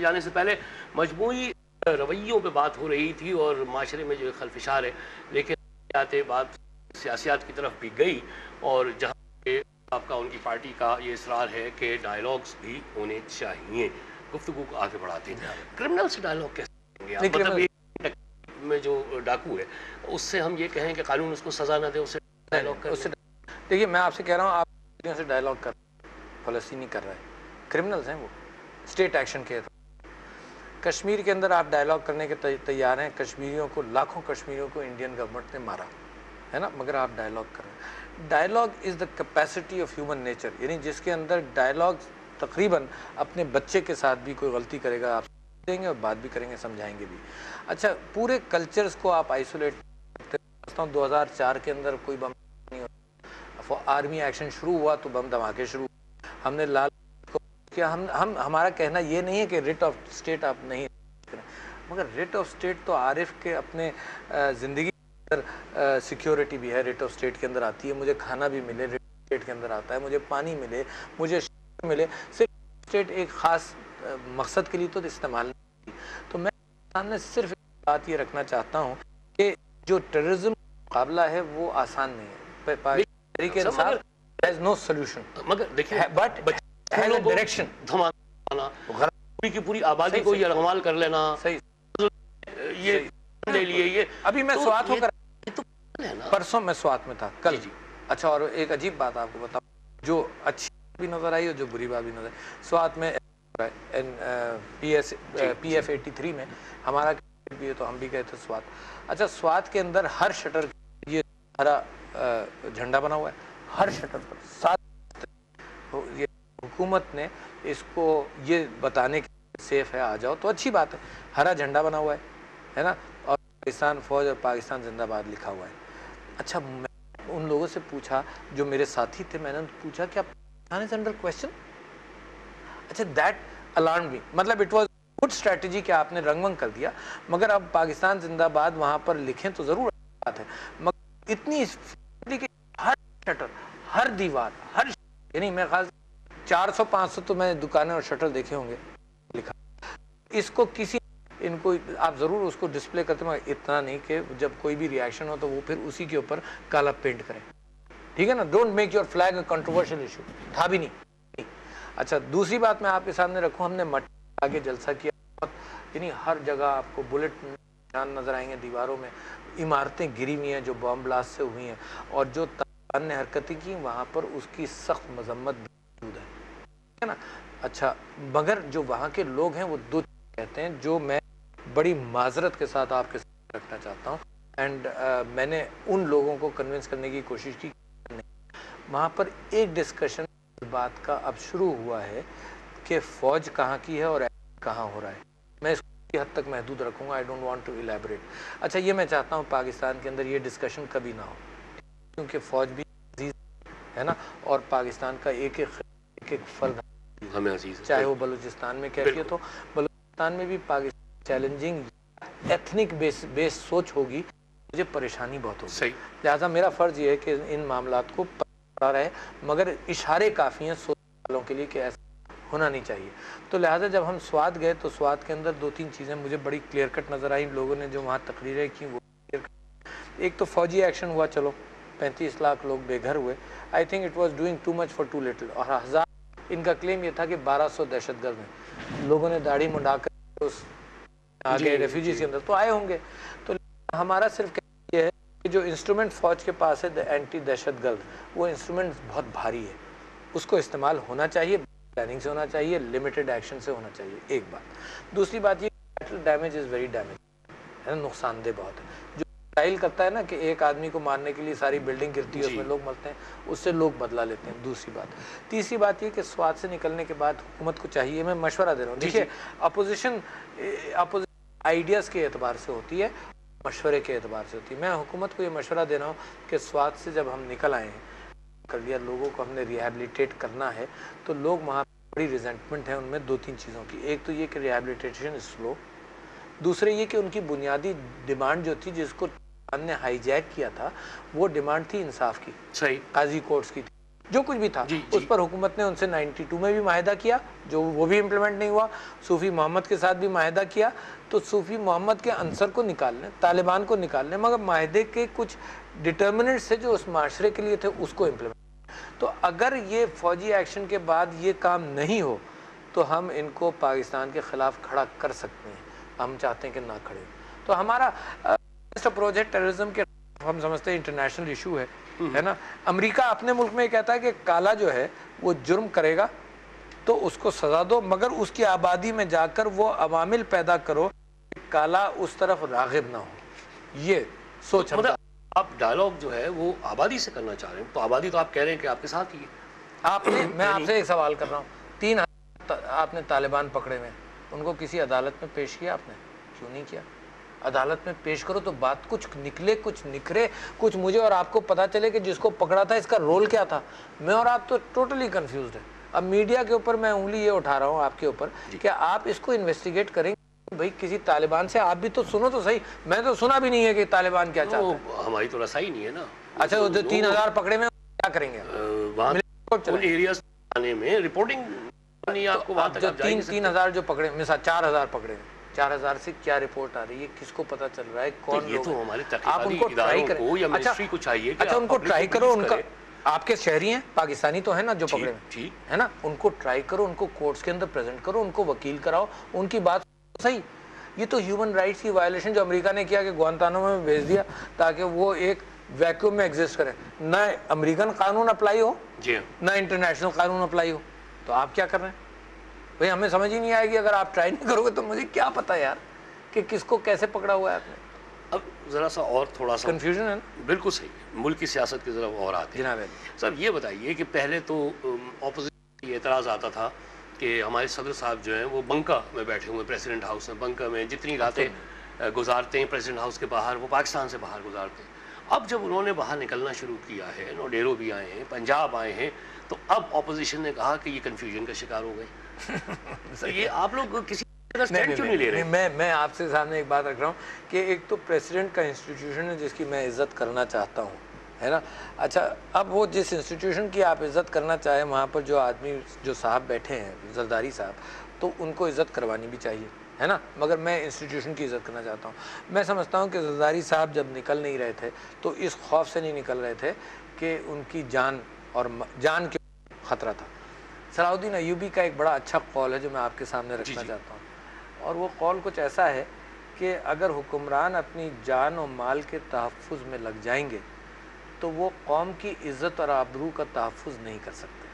जाने से पहले मजमूई रवैयों पे बात हो रही थी और माशरे में जो खलफिशार है, लेकिन आते बात सियासियात की तरफ भी गई और जहाँ पे आपका उनकी पार्टी का ये इसरार है कि डायलॉग्स भी होने चाहिए, गुफ्तगू को आगे बढ़ाते हैं। क्रिमिनल से डायलॉग कैसे होंगे आप? मतलब एक में जो डाकू है उससे हम ये कहें कि कानून उसको सजा ना दे, उससे डायलॉग कर? उससे देखिए, मैं आपसे कह रहा हूँ, आप से डायलॉग कर, फलस्तीनी कर रहा है, क्रिमिनल्स हैं वो, स्टेट एक्शन के। कश्मीर के अंदर आप डायलॉग करने के तैयार हैं, कश्मीरियों को, लाखों कश्मीरियों को इंडियन गवर्नमेंट ने मारा है ना, मगर आप डायलॉग कर रहे हैं। Dialogue is the capacity of human nature, यानी जिसके अंदर डायलॉग तकरीबन अपने बच्चे के साथ भी कोई गलती करेगा आप देंगे और बात भी करेंगे, समझाएंगे भी। अच्छा, पूरे कल्चर्स को आप आइसोलेट करते हैं। 2004 के अंदर कोई बम नहीं हुआ, आर्मी एक्शन शुरू हुआ तो बम धमाके शुरू, हमने लाल क्या हम हमारा कहना ये नहीं है कि रिट ऑफ स्टेट आप नहीं करें, मगर रिट ऑफ स्टेट तो आरिफ के अपने ज़िंदगी के अंदर सिक्योरिटी भी है, रिट ऑफ स्टेट के अंदर आती है। मुझे खाना भी मिले, रिट ऑफ स्टेट के अंदर आता है, मुझे पानी मिले, मुझे मिले, सिर्फ स्टेट एक ख़ास मकसद के लिए तो इस्तेमाल नहीं। तो मैं सामने सिर्फ बात ये रखना चाहता हूँ कि जो टेररिज्म मुकाबला है वो आसान नहीं है, तरीके इंसाफ हैज़ नो सोल्यूशन, मगर देखिए बट डायरेक्शन धमाना, पूरी की पूरी आबादी को यरगमाल कर लेना, सही ये ले लिए ये। अभी मैं स्वात होकर परसों मैं स्वात में था, कल। अच्छा, और एक अजीब बात आपको बताऊं, जो अच्छी भी नजर आई और जो बुरी बात भी नजर आई। स्वात में PF 83 में हमारा भी है, तो हम भी गए थे स्वात। अच्छा, स्वात के अंदर हर शटर ये हरा झंडा बना हुआ है, हर शटर पर 7। ये हुकूमत ने इसको ये बताने के सेफ है, आ जाओ, तो अच्छी बात है, हरा झंडा बना हुआ है ना, और पाकिस्तान फौज और पाकिस्तान जिंदाबाद लिखा हुआ है। अच्छा, मैं उन लोगों से पूछा जो मेरे साथी थे, मैंने उनसे पूछा क्या पाकिस्तान इज अंडर क्वेश्चन? अच्छा, दैट अलार्म मी, मतलब इट वाज गुड स्ट्रेटजी कि आपने रंगमंग कर दिया, मगर अब पाकिस्तान जिंदाबाद वहां पर लिखें तो जरूर बात है, मगर इतनी हर शटर, हर दीवार, हर, यानी मैं खास 400-500 तो मैंने दुकानें और शटर देखे होंगे लिखा। इसको किसी, इनको आप जरूर उसको डिस्प्ले करते हैं, इतना नहीं कि जब कोई भी रिएक्शन हो तो वो फिर उसी के ऊपर काला पेंट करें, ठीक है ना। Don't make your flag a controversial issue, था भी नहीं। अच्छा, दूसरी बात मैं आपके सामने रखूं, हमने मट्टी आगे जलसा किया, यानी हर जगह आपको बुलेट निशान नजर आएंगे दीवारों में, इमारतें गिरी हुई हैं जो बॉम्ब ब्लास्ट से हुई हैं, और जो तालिबान ने हरकतें की वहाँ पर उसकी सख्त मजम्मत मौजूद है ना। अच्छा, मगर जो वहाँ के लोग हैं वो दो कहते हैं, जो मैं बड़ी माजरत के साथ आपके साथ रखना चाहता हूँ, एंड मैंने उन लोगों को कन्विंस करने की कोशिश की। वहाँ पर एक डिस्कशन इस बात का अब शुरू हुआ है कि फ़ौज कहाँ की है और कहाँ हो रहा है। मैं इसकी हद तक महदूद रखूँगा, I don't want to elaborate. अच्छा, ये मैं चाहता हूँ पाकिस्तान के अंदर ये डिस्कशन कभी ना हो, क्योंकि फ़ौज भी अजीज है ना, और पाकिस्तान का एक एक फर्द हमें अजीज, चाहे वो बलूचिस्तान में कैफियत हो, बलूचिस्तान में भी पाकिस्तान चैलेंजिंग एथनिक बेस सोच होगी, मुझे परेशानी बहुत होगी। लिहाजा मेरा फ़र्ज़ ये है कि इन मामलात को पढ़ा रहे, मगर इशारे काफ़ी हैं सोच वालों के लिए कि ऐसा होना नहीं चाहिए। तो लिहाजा जब हम स्वात गए तो स्वात के अंदर 2-3 चीज़ें मुझे बड़ी क्लियर कट नज़र आई, लोगों ने जो वहाँ तकरीरें की वो एक तो फ़ौजी एक्शन हुआ, चलो 35 लाख लोग बेघर हुए, I think it was doing too much for too little, और 1000, इनका क्लेम ये था कि 1200 दहशतगर्द हैं, लोगों ने दाढ़ी मुंडाकर उस आ गए रेफ्यूजीज के अंदर, तो आए होंगे। तो हमारा सिर्फ ये है कि जो इंस्ट्रूमेंट फ़ौज के पास है, द एंटी दहशतगर्द, वो इंस्ट्रूमेंट बहुत भारी है, उसको इस्तेमाल होना चाहिए, प्लानिंग से होना चाहिए, लिमिटेड एक्शन से होना चाहिए, एक बात। दूसरी बात ये, डैमेज इज़ वेरी डैमेज है ना, नुकसानदेह बहुत है। जो स्टाइल करता है ना कि एक आदमी को मारने के लिए सारी बिल्डिंग गिरती है, उसमें लोग मरते हैं, उससे लोग बदला लेते हैं, दूसरी बात। तीसरी बात ये कि स्वात से निकलने के बाद हुकूमत को चाहिए, मैं मशवरा दे रहा हूँ, देखिए अपोजिशन आइडियाज़ के एतबार से होती है, मशवरे के एतबार से होती है। मैं हुकूमत को ये मशवरा दे रहा हूँ कि स्वात से जब हम निकल आए हैं, कर लिया, लोगों को हमने रिहेबिलिटेट करना है, तो लोग वहाँ बड़ी रिजेंटमेंट है उनमें 2-3 चीज़ों की। एक तो ये कि रिहेबिलिटेशन इज स्लो, दूसरे ये कि उनकी बुनियादी डिमांड जो थी, जिसको ने हाईजैक किया था, वो डिमांड थी इंसाफ की, सही, काजी कोर्ट्स की थी, जो कुछ भी था उस पर हुकूमत ने उनसे 92 में भी माहिदा किया, जो वो भी इम्प्लीमेंट नहीं हुआ। सूफी मोहम्मद के साथ भी माहिदा किया, तो सूफी मोहम्मद के अंसर को निकालने, तालिबान को निकालने, मगर माहिदे के कुछ डिटर्मिनेंट्स थे जो उस माशरे के लिए थे, उसको इम्प्लीमेंट। तो अगर ये फौजी एक्शन के बाद ये काम नहीं हो तो हम इनको पाकिस्तान के ख़िलाफ़ खड़ा कर सकते हैं। हम चाहते हैं कि ना खड़े। तो हमारा अप्रोच है टेररिज्म के, हम समझते हैं इंटरनेशनल इशू है ना। अमेरिका अपने मुल्क में कहता है कि काला जो है वो जुर्म करेगा तो उसको सज़ा दो, मगर उसकी आबादी में जाकर वो अवामिल पैदा करो कि काला उस तरफ राग़िब ना हो। ये सोच तो मतलब आप डायलॉग जो है वो आबादी से करना चाह रहे हैं, तो आबादी तो आप कह रहे हैं कि आपके साथ ही है। आपने, मैं आपसे एक सवाल कर रहा हूँ, 3 आपने तालिबान पकड़े हुए, उनको किसी अदालत में पेश किया आपने? क्यों नहीं किया? अदालत में पेश करो तो बात कुछ निकले, कुछ निखरे, कुछ मुझे और आपको पता चले कि जिसको पकड़ा था इसका रोल क्या था। मैं और आप तो टोटली कंफ्यूज्ड है। अब मीडिया के ऊपर मैं उंगली ये उठा रहा हूँ आपके ऊपर कि आप इसको इन्वेस्टिगेट करेंगे। भाई किसी तालिबान से आप भी तो सुनो तो सही, मैं तो सुना भी नहीं है कि तालिबान क्या चाहता है। हमारी तो रसाई नहीं है ना। अच्छा, वो जो 3000 पकड़े में क्या करेंगे? उन एरियाज में रिपोर्टिंग नहीं, आपको वहां तक जो 3000 जो पकड़े, मिसाल 4000 पकड़े, 4000 से क्या रिपोर्ट आ रही है, किसको पता चल रहा है, कौन तो ये तो हमारे आप उनको ट्राई करें या मिनिस्ट्री को चाहिए कि अच्छा उनको ट्राई करो, उनका आपके शहरी हैं, पाकिस्तानी तो है ना जो पकड़े ठीक है ना, उनको ट्राई करो, उनको कोर्ट्स के अंदर प्रेजेंट करो, उनको वकील कराओ, उनकी बात सही। ये तो ह्यूमन राइट्स की वायलेशन जो अमेरिका ने किया कि ग्वांतानामो में भेज दिया ताकि वो एक वैक्यूम में एग्जिस्ट करे, ना अमेरिकन कानून अप्लाई हो ना इंटरनेशनल कानून अप्लाई हो, तो आप क्या कर रहे हैं भाई? हमें समझ ही नहीं आएगी अगर आप ट्राई नहीं करोगे तो मुझे क्या पता यार कि किसको कैसे पकड़ा हुआ है आपने। अब ज़रा सा और थोड़ा सा कंफ्यूजन है ना। बिल्कुल सही, मुल्क की सियासत की तरफ और आते हैं जनाब। सर ये बताइए कि पहले तो ऑपोजिशन ये एतराज़ आता था कि हमारे सदर साहब जो हैं वो बंका में बैठे हुए, प्रेसिडेंट हाउस में, बंका में जितनी रातें गुजारते हैं प्रेसिडेंट हाउस के बाहर, वो पाकिस्तान से बाहर गुजारते हैं। अब जब उन्होंने बाहर निकलना शुरू किया है, नोडेरो भी आए हैं, पंजाब आए हैं, तो अब ऑपोजिशन ने कहा कि ये कन्फ्यूजन का शिकार हो गए। तो ये आप लोग किसी स्टैंड क्यों नहीं ले रहे? मैं आपसे सामने एक बात रख रहा हूँ कि एक तो प्रेसिडेंट का इंस्टीट्यूशन है जिसकी मैं इज्जत करना चाहता हूँ, है ना। अच्छा, अब वो जिस इंस्टीट्यूशन की आप इज्जत करना चाहें, वहाँ पर जो आदमी जो साहब बैठे हैं, जरदारी साहब, तो उनको इज्जत करवानी भी चाहिए, है ना, मगर मैं इंस्टीट्यूशन की इज्जत करना चाहता हूँ। मैं समझता हूँ कि जरदारी साहब जब निकल नहीं रहे थे तो इस खौफ से नहीं निकल रहे थे कि उनकी जान और जान के ख़तरा था। सलाउद्दीन अयूबी का एक बड़ा अच्छा कौल है जो मैं आपके सामने रखना चाहता हूँ, और वो कौल कुछ ऐसा है कि अगर हुक्मरान अपनी जान और माल के तहफ़्फ़ुज़ में लग जाएंगे तो वो कौम की इज़्ज़त और आबरू का तहफ़्फ़ुज़ नहीं कर सकते।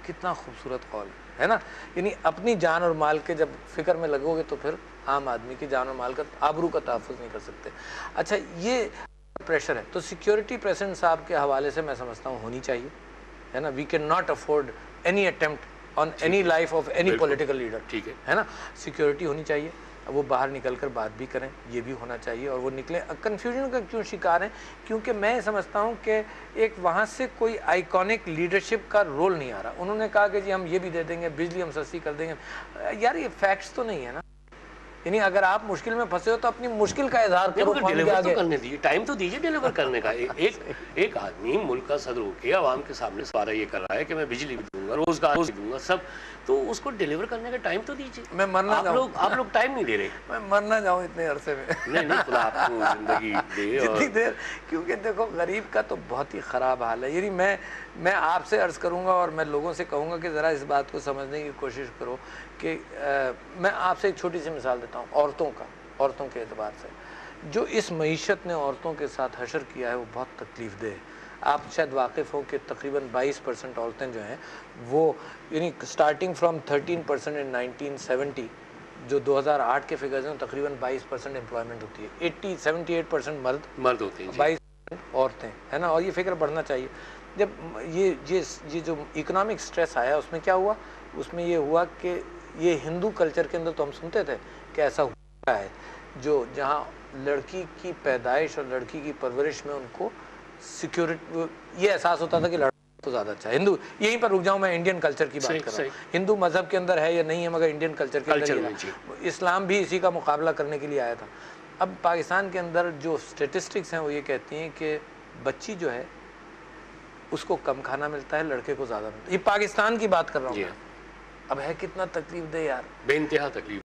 कितना खूबसूरत कौल है ना। यानी अपनी जान और माल के जब फ़िक्र में लगोगे तो फिर आम आदमी की जान और माल का आबरू का तहफ़्फ़ुज़ नहीं कर सकते। अच्छा, ये प्रेशर है, तो सिक्योरिटी प्रेसिडेंट साहब के हवाले से मैं समझता हूँ होनी चाहिए, है ना। We can not afford any attempt on any life of any political leader, ठीक है ना। सिक्योरिटी होनी चाहिए, वो बाहर निकल कर बात भी करें, ये भी होना चाहिए, और वो निकले। कन्फ्यूजन का क्यों शिकार हैं? क्योंकि मैं समझता हूँ कि एक वहाँ से कोई आइकॉनिक लीडरशिप का रोल नहीं आ रहा। उन्होंने कहा कि जी हम ये भी दे देंगे, बिजली हम सस्ती कर देंगे। यार ये फैक्ट्स तो नहीं है ना। यानी अगर आप मुश्किल में फंसे हो तो अपनी मुश्किल का इजहार करो, डिलीवर तो करने दीजिए, टाइम तो दीजिए डिलीवर करने का। एक आदमी मुल्क का सदर होकर आवाम के सामने सारा ये कर रहा है कि मैं बिजली भी दूंगा, रोजगार भी दूंगा, सब, तो उसको डिलीवर करने का टाइम तो दीजिए। मैं मरना आप लोग टाइम नहीं दे रहे। मैं मरना जाऊँ इतने अरसे में। नहीं खुदा आपको जिंदगी दे जितनी देर, क्योंकि देखो गरीब का तो बहुत ही ख़राब हाल है। यानी मैं आपसे अर्ज़ करूँगा और मैं लोगों से कहूँगा कि ज़रा इस बात को समझने की कोशिश करो कि मैं आपसे एक छोटी सी मिसाल देता हूँ औरतों के एतबार से। जो इस मईशत ने औरतों के साथ हशर किया है वो बहुत तकलीफ़ देह है। आप शायद वाकिफ़ हो कि तकरीबन 22% औरतें जो हैं वो, यानी स्टार्टिंग फ्रॉम 13% इन 1970, जो 2008 के फिगर्स हैं, तकरीबन 22% एम्प्लॉयमेंट होती है। 78% मर्द होते हैं, 22% औरतें, है ना। और ये फिक्र बढ़ना चाहिए। जब ये जो इकोनॉमिक स्ट्रेस आया उसमें क्या हुआ? उसमें ये हुआ कि ये हिंदू कल्चर के अंदर तो हम सुनते थे कि ऐसा हुआ है जो जहाँ लड़की की पैदाइश और लड़की की परवरिश में उनको सिक्योरिटी, ये एहसास होता था कि लड़का तो ज़्यादा अच्छा है। हिंदू, यहीं पर रुक जाऊँ, मैं इंडियन कल्चर की बात कर रहा हूँ। हिंदू मज़हब के अंदर है या नहीं है, मगर इंडियन कल्चर के अंदर इस्लाम भी इसी का मुकाबला करने के लिए आया था। अब पाकिस्तान के अंदर जो स्टेटिस्टिक्स हैं वो ये कहती हैं कि बच्ची जो है उसको कम खाना मिलता है, लड़के को ज्यादा मिलता है। ये पाकिस्तान की बात कर रहा हूँ जी मैं। अब है कितना तकलीफ दे यार, बेइंतहा तकलीफ।